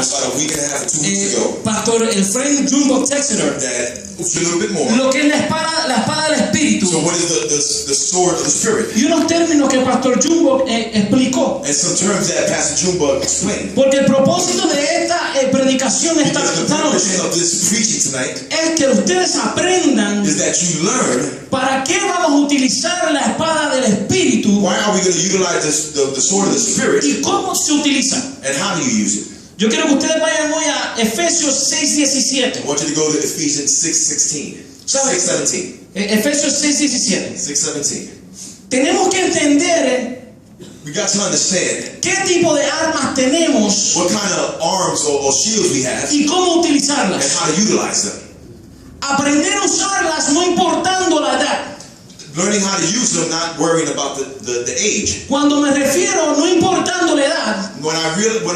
atrás, about a week and a half or 2 weeks ago, Pastor Efraín Jumbo Texeter, that a little bit more. lo que es la espada del Espíritu, So what is the sword of the Spirit? y unos términos que Pastor Jumbo explicó. And some terms that Pastor Jumbo explained. Porque el propósito de esta predicación esta Because the purpose noche of this preaching tonight es que ustedes aprendan is that you learn para qué vamos a utilizar la espada del Espíritu why are we going to utilize the sword of the Spirit y cómo se utiliza. and how do you use it. Yo quiero que ustedes vayan hoy a Efesios 6:17. I want you to go to Ephesians 6:16. 6:17. Efesios 6:17. 6:17. Tenemos que entender We got to understand qué tipo de armas tenemos what kind of arms or shields we have y cómo and utilizarlas. how to utilize them. Aprender a usarlas no importando la edad. Learning how to use them, not worrying about the age. Cuando me refiero no importando la edad, When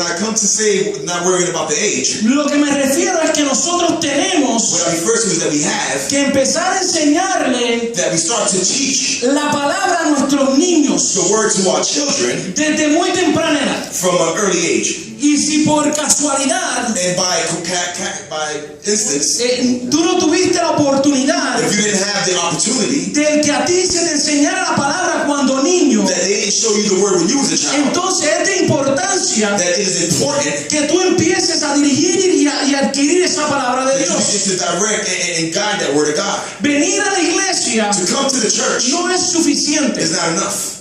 I come to say not worrying about the age, lo que me refiero es que nosotros tenemos what I refer to is that we have que empezar a enseñarle that we start to teach la palabra a nuestros niños the word to our children desde muy temprana edad. from an early age. Y si por casualidad And by instance, tú no tuviste la oportunidad if you didn't have the opportunity, de que a ti se te enseñara la palabra cuando niño, that they didn't show you the word when you was a child, entonces es de importancia that it is important que tú empieces a dirigir y a adquirir esa palabra de that you Dios. begin to direct and guide that word of God. Venir a la iglesia To come to the church no es suficiente. is not enough.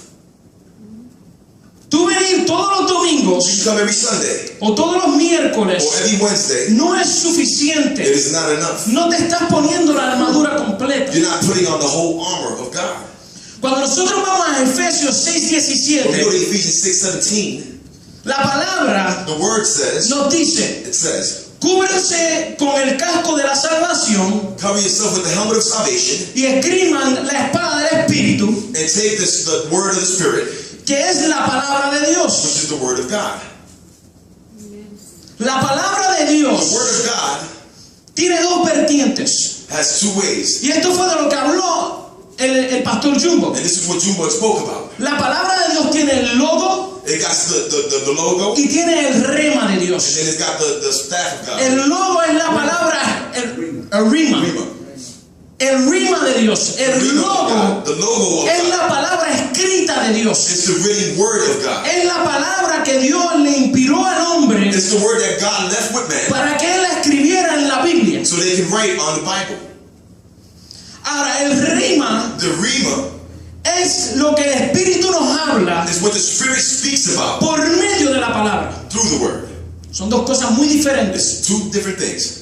Tú venir todos los domingos You come every Sunday o todos los miércoles or every Wednesday, no es it suficiente. is not enough. No te estás poniendo la armadura completa. You're not putting on the whole armor of God. Cuando nosotros vamos a Efesios When we go 6:17, to Ephesians 6:17, la palabra the word says, nos dice: it says, cúbranse con el casco de la salvación cover yourself with the helmet of salvation y escriban la espada del Espíritu, and take the word of the Spirit, que es la palabra de which Dios. is the word of God. La palabra de The Dios word of God tiene dos vertientes. has two ways. Y esto fue de lo que habló el pastor Jumbo. And this is what Jumbo spoke about. La palabra de Dios tiene el logo It got the logo, y tiene el rema de and Dios. then it's got the staff of God. El logo es la palabra, el rima. Rhema. El rima de Dios. The El rhema of logo God, the logo of es God. la palabra escrita de Dios. It's the written word of God. Es la palabra que Dios le inspiró al hombre It's the word that God left with man para que él la escribiera en la Biblia. so they can write on the Bible. Ahora, el rima The Rhema es lo que el Espíritu nos habla is what the Spirit speaks about por medio de la palabra. through the word. Son dos cosas muy diferentes. It's two different things.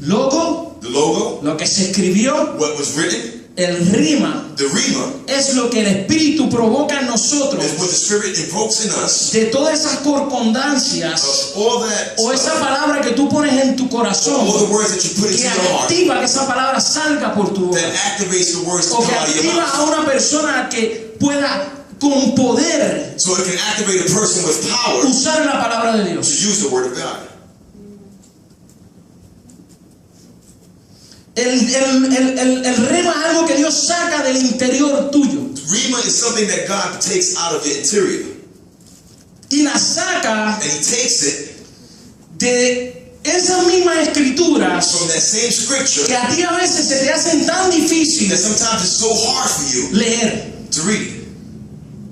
Logo, The logo, lo que se escribió, what was written, el rima the Rhema es lo que el Espíritu provoca en nosotros is what the Spirit invokes in us de todas esas correspondancias of all that o esa stuff, palabra que tú pones en tu corazón all the words that you put into que your heart activa que esa palabra salga por tu boca that activates the words to o come que out of your activa a mouth. una persona que pueda con poder So it can activate a person with power to usar la palabra de Dios. use the word of God. El rema es algo que Dios saca del interior tuyo Rhema is something that God takes out of the interior, y la saca and He takes it de esas mismas escrituras from that same scripture que a ti a veces se te hacen tan that difíciles sometimes it's so hard for you leer. to read.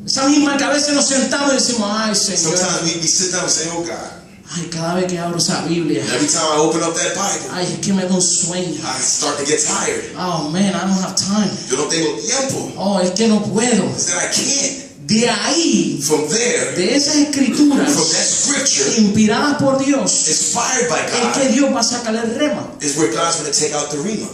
Esa misma que a veces nos sentamos y decimos: ay, Señor, Sometimes we sit down and say, oh God, ay, cada vez que abro esa Biblia, every time I open up that Bible, ay, es que me da un sueño. I start to get tired. Oh man, I don't have time. Yo no tengo tiempo. Oh, es que no puedo. It's that I can't. De ahí, From there, de esas escrituras from that scripture, inspiradas por Dios, inspired by es que God, Dios va a sacar el rema. is where God's going to take out the Rhema.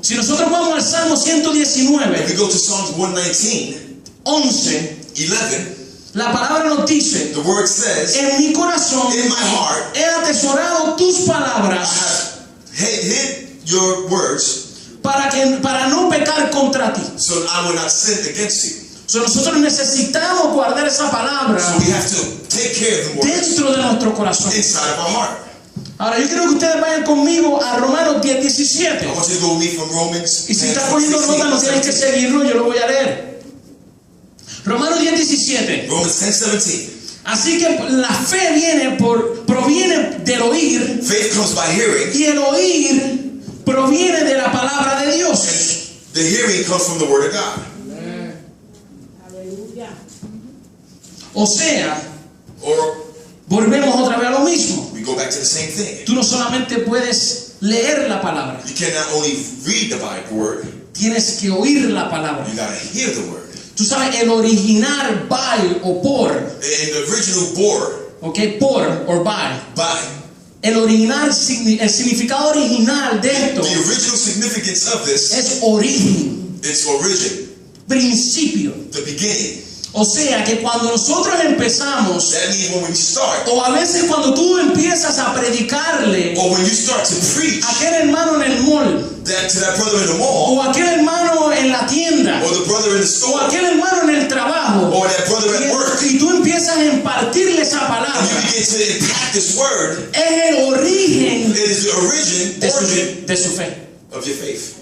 Si nosotros vamos al Salmo If 119, we go to Psalms 119, 11, 11, la palabra nos dice: the word says, en mi corazón in my heart, he atesorado tus I palabras have hid your words para no pecar contra ti. so I will not sin against you. So, nosotros necesitamos guardar esa palabra So we have to take care of the words dentro de nuestro corazón. inside of our heart. Ahora, yo quiero que ustedes vayan conmigo a Romanos 10, I 17. want you to go with me from Romans Y si 10, estás cogiendo 16, nota, no tienes que 17. seguirlo, yo lo voy a leer. Romanos 10, 17. Romans 10, 17. Así que la fe viene por proviene del oír, Faith comes by hearing, y el oír proviene de la palabra de Dios. and the hearing comes from the word of God. O sea, Or volvemos otra vez a lo mismo. we go back to the same thing. Tú no solamente puedes leer la palabra, You cannot only read the Bible word, tienes que oír la palabra. you gotta hear the word. Tú sabes, el original by o por, In the original bor, ok, por o by, by, el original, el significado original de esto the original significance of this, es origen, its origin, principio. the beginning. O sea que cuando nosotros empezamos, That means when we start, o a veces cuando tú empiezas a predicarle or when you start to preach a aquel hermano en el mall, that to that brother in the mall, o aquel hermano en la tienda, or the brother in the o store, aquel hermano en el trabajo, or that brother at work, y tú empiezas a impartirle esa and you palabra, begin to impact this word, es el origen it is the origin de su fe. of your faith.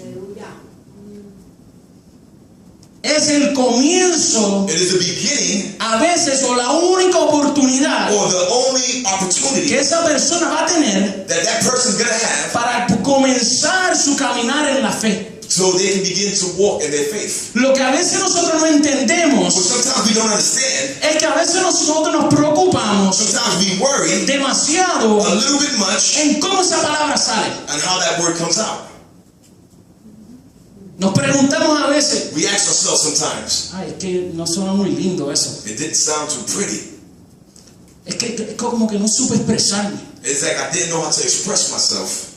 Es el comienzo, It is the beginning a veces, o la única oportunidad or the only opportunity que esa persona va a tener that person's gonna have para comenzar su caminar en la fe. so they can begin to walk in their faith. Lo que a veces nosotros no But entendemos sometimes we don't understand. es que a veces nosotros nos preocupamos Sometimes we worry demasiado a little bit much en cómo esa palabra sale. on how that word comes out. Nos preguntamos a veces, We ask ourselves sometimes, ay, es que no suena muy lindo eso. it didn't sound too pretty. Es que como que no supe expresarme. It's like I didn't know how to express myself.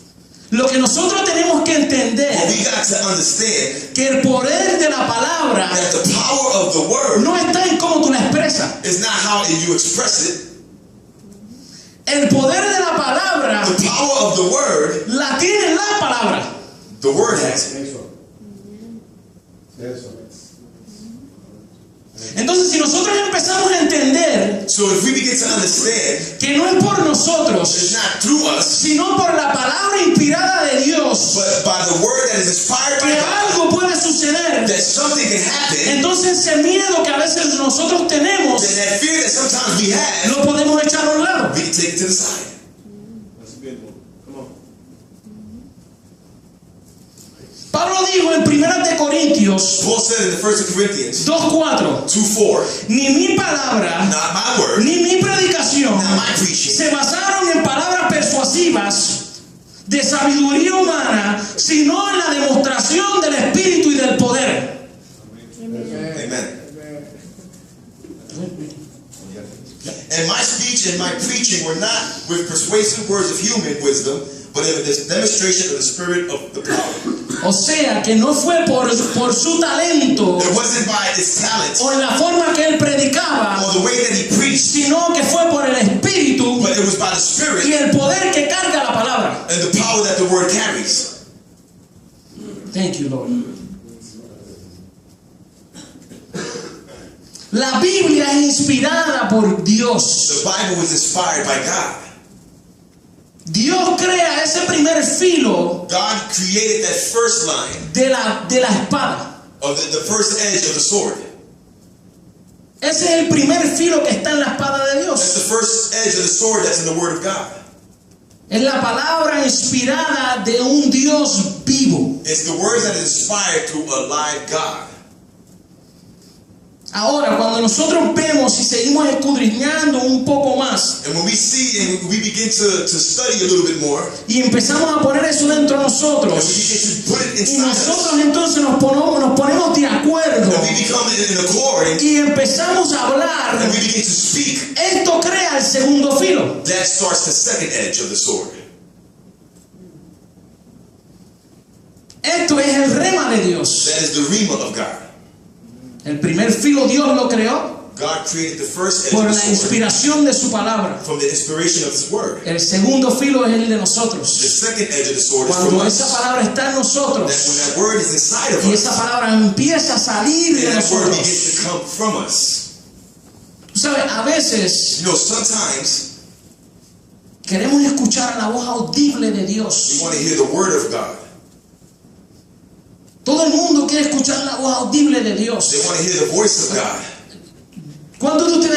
Lo que nosotros tenemos que But entender we got to understand que el poder de la palabra that the power of the word no está en cómo tú la expresas. is not how you express it. El poder de la palabra The power of the word, la tiene la palabra. the word has it. Entonces, si nosotros empezamos a entender So if we begin to understand, que no es por nosotros, it's not through us, sino por la palabra inspirada de Dios, but by the word that is inspired by que God, algo puede suceder, that something can happen, entonces ese miedo que a veces nosotros tenemos, then that fear that sometimes we have, lo podemos echar a un lado. we can take it to the side. That's a good one. Come on. Pablo dijo en 1 de Corintios Paul said in the 1 Corinthians 2:4, 2:4, ni mi palabra, not my word, ni mi predicación not my preaching, se basaron en palabras persuasivas de sabiduría humana, sino en la demostración del Espíritu y del poder. amen. And my speech and my preaching were not with persuasive words of human wisdom, but in the demonstration of the Spirit of the power. O sea, que no fue por su talento It wasn't by his talent o en la forma que él predicaba, or the way that he preached, sino que fue por el Espíritu but it was by the y Spirit el poder que carga la palabra. and the power that the word carries. Thank you, Lord. La Biblia es inspirada por Dios. The Bible was inspired by God. Dios crea ese primer filo God created that first line de la espada. of the first edge of the sword. Ese es el primer filo que está en la espada de That's the Dios. first edge of the sword that's in the Word of God. Es la palabra inspirada de un Dios vivo. It's the words that is inspired through a live God. Ahora, cuando nosotros vemos y seguimos escudriñando un poco más And when we see and we begin to study a little bit more, y empezamos a poner eso dentro de and we nosotros, begin to put it y inside nosotros us, entonces nos ponemos de acuerdo and we become in accord, y empezamos a hablar, and we begin to speak, esto crea el segundo filo. that starts the second edge of the sword. Esto es el rema de Dios. That is the rhema of God. El primer filo Dios lo creó God created the first edge por of la the sword inspiración de su palabra. from the inspiration of His Word. El segundo filo es el de The nosotros. second edge of the sword is from Cuando us. esa palabra está en That when nosotros that word is inside of y us, esa palabra empieza a salir de and that word begins nosotros. to come from us. Tú sabes, a veces You know, sometimes queremos escuchar la voz audible de we Dios. want to hear the Word of God. Todo el mundo quiere escuchar la voz audible de Dios. They want to hear the voice of God. ¿Cuántos de ustedes